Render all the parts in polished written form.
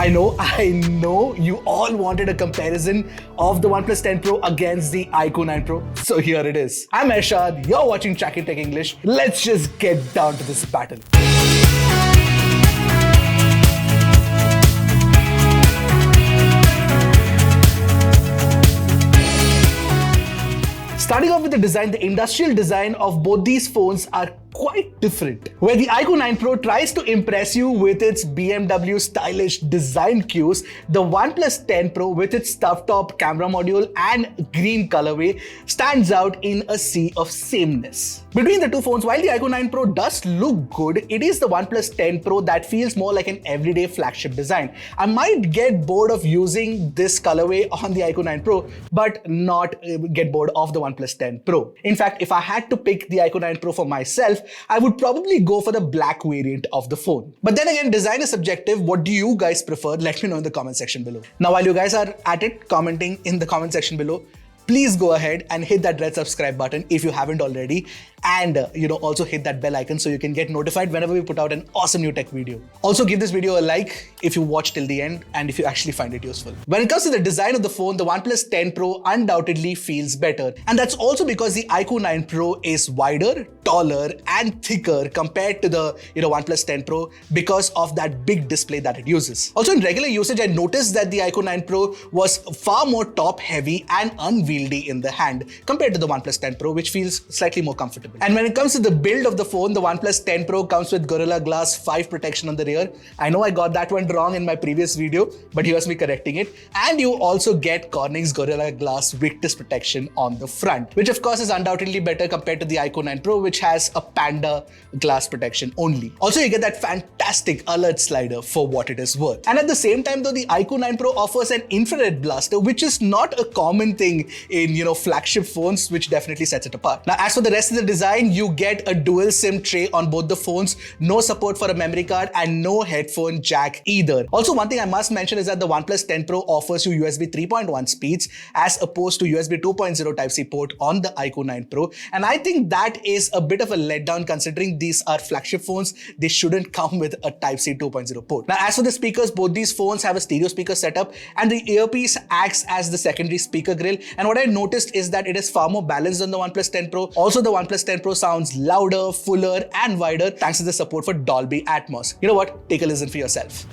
I know you all wanted a comparison of the OnePlus 10 Pro against the iQOO 9 Pro. So here it is. I'm Ershad, you're watching Trakin Tech English. Let's just get down to this battle. Starting off with the design, the industrial design of both these phones are quite different. Where the iQOO 9 Pro tries to impress you with its BMW stylish design cues, the OnePlus 10 Pro with its stuffed top camera module and green colorway stands out in a sea of sameness. Between the two phones, while the iQOO 9 Pro does look good, it is the OnePlus 10 Pro that feels more like an everyday flagship design. I might get bored of using this colorway on the iQOO 9 Pro, but not get bored of the OnePlus 10 Pro. In fact, if I had to pick the iQOO 9 Pro for myself, I would probably go for the black variant of the phone. But then again, design is subjective. What do you guys prefer? Let me know in the comment section below. Now, while you guys are at it, commenting in the comment section below, please go ahead and hit that red subscribe button if you haven't already, and also hit that bell icon so you can get notified whenever we put out an awesome new tech video. Also give this video a like if you watch till the end and if you actually find it useful. When it comes to the design of the phone, the OnePlus 10 Pro undoubtedly feels better, and that's also because the iQOO 9 Pro is wider, taller and thicker compared to the OnePlus 10 Pro because of that big display that it uses. Also, in regular usage, I noticed that the iQOO 9 Pro was far more top heavy and unwieldy in the hand compared to the OnePlus 10 Pro, which feels slightly more comfortable. And when it comes to the build of the phone, the OnePlus 10 Pro comes with Gorilla Glass 5 protection on the rear. I know I got that one wrong in my previous video, but here's me correcting it. And you also get Corning's Gorilla Glass Victus protection on the front, which of course is undoubtedly better compared to the iQOO 9 Pro, which has a Panda glass protection only. Also, you get that fantastic alert slider for what it is worth. And at the same time though, the iQOO 9 Pro offers an infrared blaster, which is not a common thing in flagship phones, which definitely sets it apart. Now, as for the rest of the design, you get a dual SIM tray on both the phones, no support for a memory card and no headphone jack either. Also, one thing I must mention is that the OnePlus 10 Pro offers you USB 3.1 speeds as opposed to USB 2.0 Type-C port on the iQOO 9 Pro. And I think that is a bit of a letdown considering these are flagship phones. They shouldn't come with a Type-C 2.0 port. Now, as for the speakers, both these phones have a stereo speaker setup and the earpiece acts as the secondary speaker grill. And what I noticed is that it is far more balanced than the OnePlus 10 Pro. Also, the OnePlus 10 Pro sounds louder, fuller and wider thanks to the support for Dolby Atmos. You know what? Take a listen for yourself.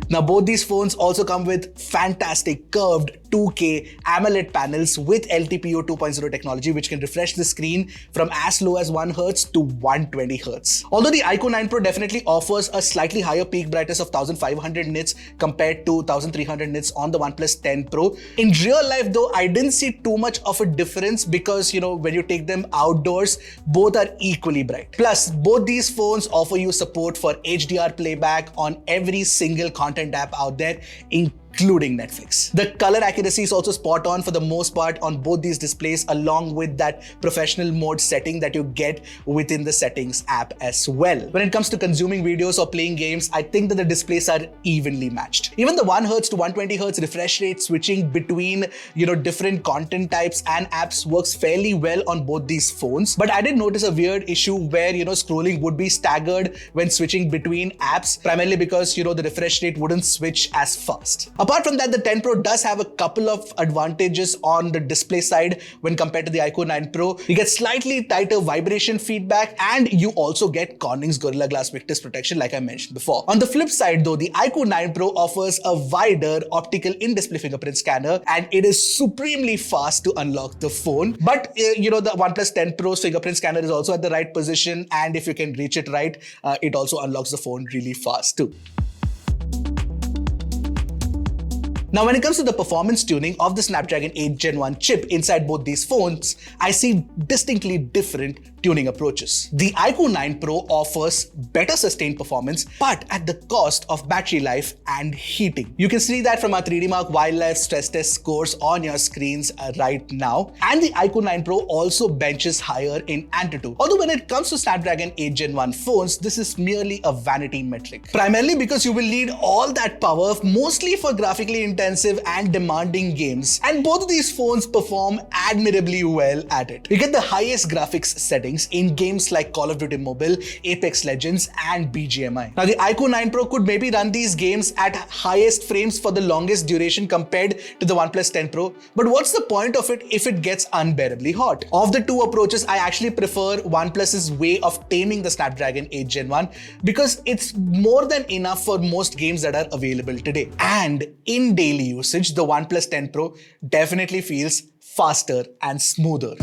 Now, both these phones also come with fantastic curved 2K AMOLED panels with LTPO 2.0 technology, which can refresh the screen from as low as 1 Hz to 120 Hz. Although the iQOO 9 Pro definitely offers a slightly higher peak brightness of 1500 nits compared to 1300 nits on the OnePlus 10 Pro, in real life though, I didn't see too much of a difference because when you take them outdoors, both are equally bright. Plus, both these phones offer you support for HDR playback on every single content app out there, including Netflix. The color accuracy is also spot on for the most part on both these displays, along with that professional mode setting that you get within the settings app as well. When it comes to consuming videos or playing games, I think that the displays are evenly matched. Even the 1 Hz to 120 Hz refresh rate switching between different content types and apps works fairly well on both these phones. But I did notice a weird issue where scrolling would be staggered when switching between apps, primarily because the refresh rate wouldn't switch as fast. Apart from that, the 10 Pro does have a couple of advantages on the display side when compared to the iQOO 9 Pro. You get slightly tighter vibration feedback and you also get Corning's Gorilla Glass Victus protection like I mentioned before. On the flip side though, the iQOO 9 Pro offers a wider optical in-display fingerprint scanner and it is supremely fast to unlock the phone. But the OnePlus 10 Pro's fingerprint scanner is also at the right position, and if you can reach it right, it also unlocks the phone really fast too. Now, when it comes to the performance tuning of the Snapdragon 8 Gen 1 chip inside both these phones, I see distinctly different tuning approaches. The iQOO 9 Pro offers better sustained performance, but at the cost of battery life and heating. You can see that from our 3D Mark wildlife stress test scores on your screens right now. And the iQOO 9 Pro also benches higher in Antutu. Although when it comes to Snapdragon 8 Gen 1 phones, this is merely a vanity metric. Primarily because you will need all that power, mostly for graphically intensive and demanding games. And both of these phones perform admirably well at it. You get the highest graphics settings in games like Call of Duty Mobile, Apex Legends, and BGMI. Now, the iQOO 9 Pro could maybe run these games at highest frames for the longest duration compared to the OnePlus 10 Pro, but what's the point of it if it gets unbearably hot? Of the two approaches, I actually prefer OnePlus's way of taming the Snapdragon 8 Gen 1 because it's more than enough for most games that are available today. And in daily usage, the OnePlus 10 Pro definitely feels faster and smoother.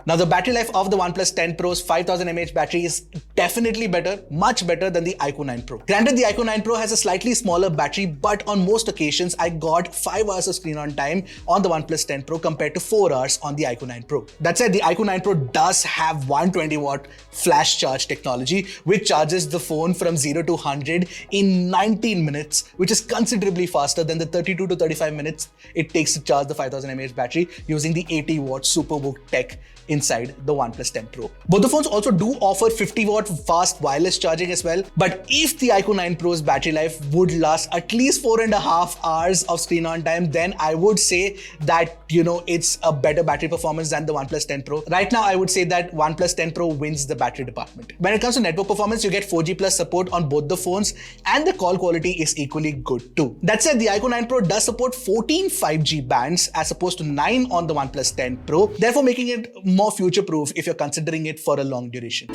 Now, the battery life of the OnePlus 10 Pro's 5000 mAh battery is definitely better, much better than the iQOO 9 Pro. Granted, the iQOO 9 Pro has a slightly smaller battery, but on most occasions, I got 5 hours of screen on time on the OnePlus 10 Pro compared to 4 hours on the iQOO 9 Pro. That said, the iQOO 9 Pro does have 120 watt flash charge technology, which charges the phone from 0 to 100 in 19 minutes, which is considerably faster than the 32 to 35 minutes it takes to charge the 5000 mAh battery using the 80 watt Superbook tech inside the OnePlus 10 Pro. Both the phones also do offer 50 watt fast wireless charging as well, but if the iQOO 9 Pro's battery life would last at least 4.5 hours of screen on time, then I would say that, it's a better battery performance than the OnePlus 10 Pro. Right now, I would say that OnePlus 10 Pro wins the battery department. When it comes to network performance, you get 4G plus support on both the phones, and the call quality is equally good too. That said, the iQOO 9 Pro does support 14 5G bands as opposed to 9 on the OnePlus 10 Pro, therefore making it more future-proof if you're considering it for a long duration.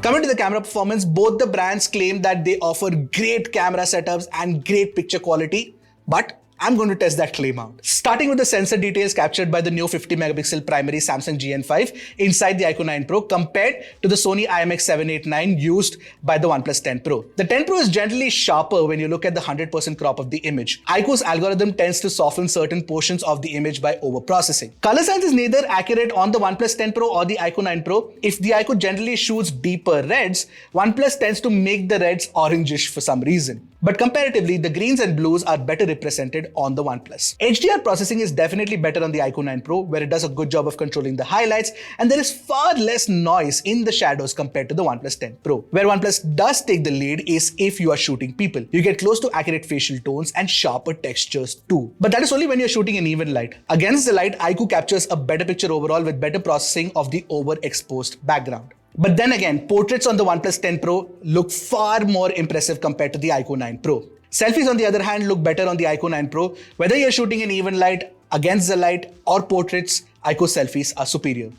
Coming to the camera performance, both the brands claim that they offer great camera setups and great picture quality, but I'm going to test that claim out. Starting with the sensor details captured by the new 50 megapixel primary Samsung GN5 inside the iQOO 9 Pro compared to the Sony IMX789 used by the OnePlus 10 Pro. The 10 Pro is generally sharper when you look at the 100% crop of the image. iQOO's algorithm tends to soften certain portions of the image by overprocessing. Color science is neither accurate on the OnePlus 10 Pro or the iQOO 9 Pro. If the iQOO generally shoots deeper reds, OnePlus tends to make the reds orangish for some reason. But comparatively, the greens and blues are better represented on the OnePlus. HDR processing is definitely better on the iQOO 9 Pro, where it does a good job of controlling the highlights, and there is far less noise in the shadows compared to the OnePlus 10 Pro. Where OnePlus does take the lead is if you are shooting people. You get close to accurate facial tones and sharper textures too. But that is only when you're shooting in even light. Against the light, iQOO captures a better picture overall with better processing of the overexposed background. But then again, portraits on the OnePlus 10 Pro look far more impressive compared to the iQOO 9 Pro. Selfies, on the other hand, look better on the iQOO 9 Pro. Whether you're shooting in even light, against the light, or portraits, iQOO selfies are superior.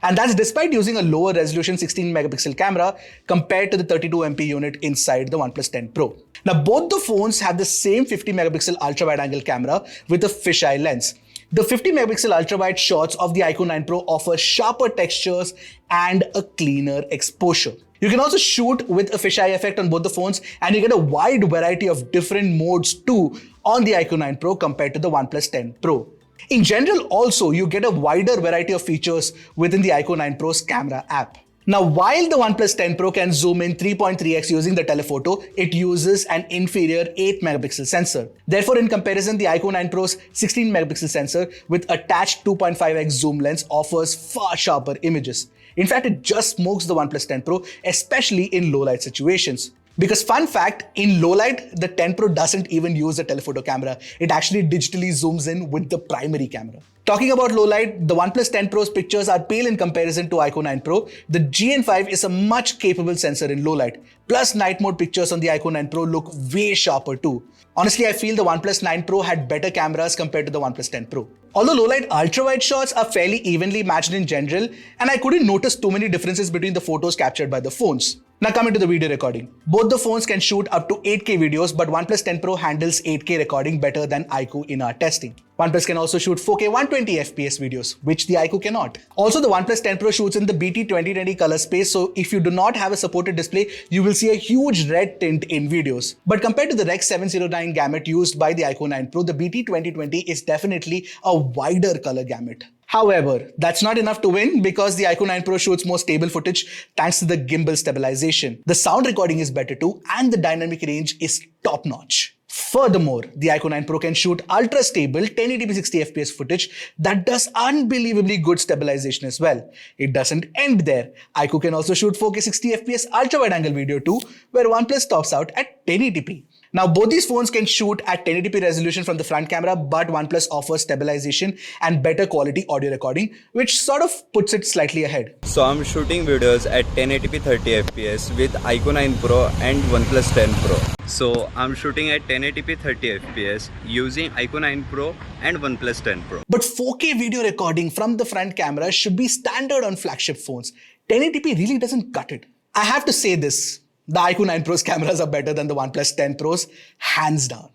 And that's despite using a lower resolution 16 megapixel camera compared to the 32MP unit inside the OnePlus 10 Pro. Now, both the phones have the same 50 megapixel ultra-wide angle camera with a fisheye lens. The 50 megapixel ultra-wide shots of the iQOO 9 Pro offer sharper textures and a cleaner exposure. You can also shoot with a fisheye effect on both the phones, and you get a wide variety of different modes too on the iQOO 9 Pro compared to the OnePlus 10 Pro. In general, also, you get a wider variety of features within the iQOO 9 Pro's camera app. Now, while the OnePlus 10 Pro can zoom in 3.3x using the telephoto, it uses an inferior 8 megapixel sensor. Therefore, in comparison, the iQOO 9 Pro's 16 megapixel sensor with attached 2.5x zoom lens offers far sharper images. In fact, it just smokes the OnePlus 10 Pro, especially in low light situations. Because fun fact, in low light, the 10 Pro doesn't even use the telephoto camera. It actually digitally zooms in with the primary camera. Talking about low light, the OnePlus 10 Pro's pictures are pale in comparison to iQOO 9 Pro. The GN5 is a much capable sensor in low light. Plus, night mode pictures on the iQOO 9 Pro look way sharper too. Honestly, I feel the OnePlus 9 Pro had better cameras compared to the OnePlus 10 Pro. Although low-light ultra-wide shots are fairly evenly matched in general, and I couldn't notice too many differences between the photos captured by the phones. Now coming to the video recording. Both the phones can shoot up to 8K videos, but OnePlus 10 Pro handles 8K recording better than iQOO in our testing. OnePlus can also shoot 4K 120fps videos, which the iQOO cannot. Also, the OnePlus 10 Pro shoots in the BT 2020 color space, so if you do not have a supported display, you will see a huge red tint in videos. But compared to the Rec 709 gamut used by the iQOO 9 Pro, the BT 2020 is definitely a wider color gamut. However, that's not enough to win because the iQOO 9 Pro shoots more stable footage thanks to the gimbal stabilization. The sound recording is better too, and the dynamic range is top-notch. Furthermore, the iQOO 9 Pro can shoot ultra-stable 1080p 60fps footage that does unbelievably good stabilization as well. It doesn't end there. iQOO can also shoot 4K 60fps ultra-wide-angle video too, where OnePlus tops out at 1080p. Now, both these phones can shoot at 1080p resolution from the front camera, but OnePlus offers stabilization and better quality audio recording, which sort of puts it slightly ahead. So I'm shooting videos at 1080p 30fps with iQOO 9 Pro and OnePlus 10 Pro. So I'm shooting at 1080p 30fps using iQOO 9 Pro and OnePlus 10 Pro. But 4K video recording from the front camera should be standard on flagship phones. 1080p really doesn't cut it. I have to say this. The iQOO 9 Pro's cameras are better than the OnePlus 10 Pro's, hands down.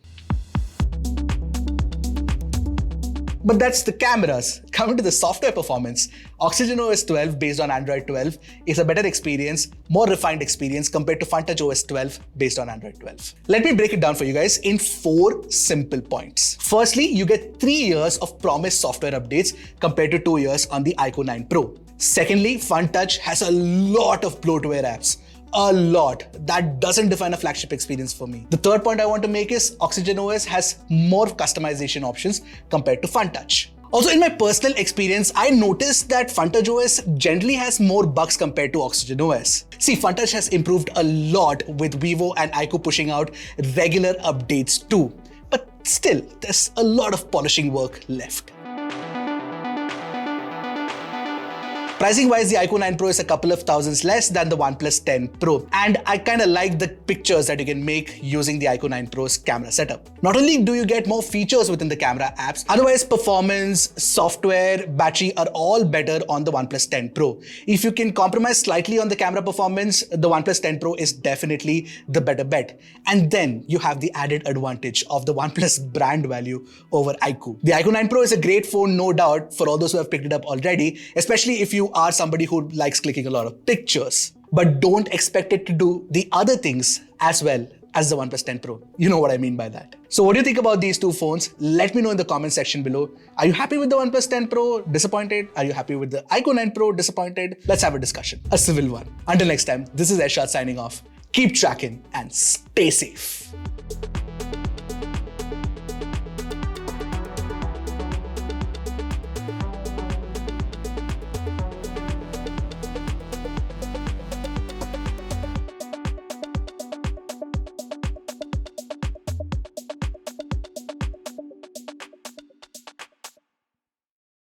But that's the cameras. Coming to the software performance, OxygenOS 12 based on Android 12 is a better experience, more refined experience compared to FunTouchOS 12 based on Android 12. Let me break it down for you guys in 4 simple points. Firstly, you get 3 years of promised software updates compared to 2 years on the iQOO 9 Pro. Secondly, FunTouch has a lot of bloatware apps. A lot. That doesn't define a flagship experience for me. The third point I want to make is OxygenOS has more customization options compared to FunTouch. Also, in my personal experience, I noticed that FunTouchOS generally has more bugs compared to OxygenOS. See, FunTouch has improved a lot with Vivo and iQOO pushing out regular updates too. But still, there's a lot of polishing work left. Pricing wise, the iQOO 9 Pro is a couple of thousands less than the OnePlus 10 Pro. And I kind of like the pictures that you can make using the iQOO 9 Pro's camera setup. Not only do you get more features within the camera apps, otherwise performance, software, battery are all better on the OnePlus 10 Pro. If you can compromise slightly on the camera performance, the OnePlus 10 Pro is definitely the better bet. And then you have the added advantage of the OnePlus brand value over iQOO. The iQOO 9 Pro is a great phone, no doubt, for all those who have picked it up already, especially if you are somebody who likes clicking a lot of pictures, but don't expect it to do the other things as well as the OnePlus 10 Pro. You know what I mean by that. So what do you think about these two phones? Let me know in the comment section below. Are you happy with the OnePlus 10 Pro? Disappointed? Are you happy with the iQOO 9 Pro? Disappointed? Let's have a discussion. A civil one. Until next time, this is Eshat signing off. Keep tracking and stay safe.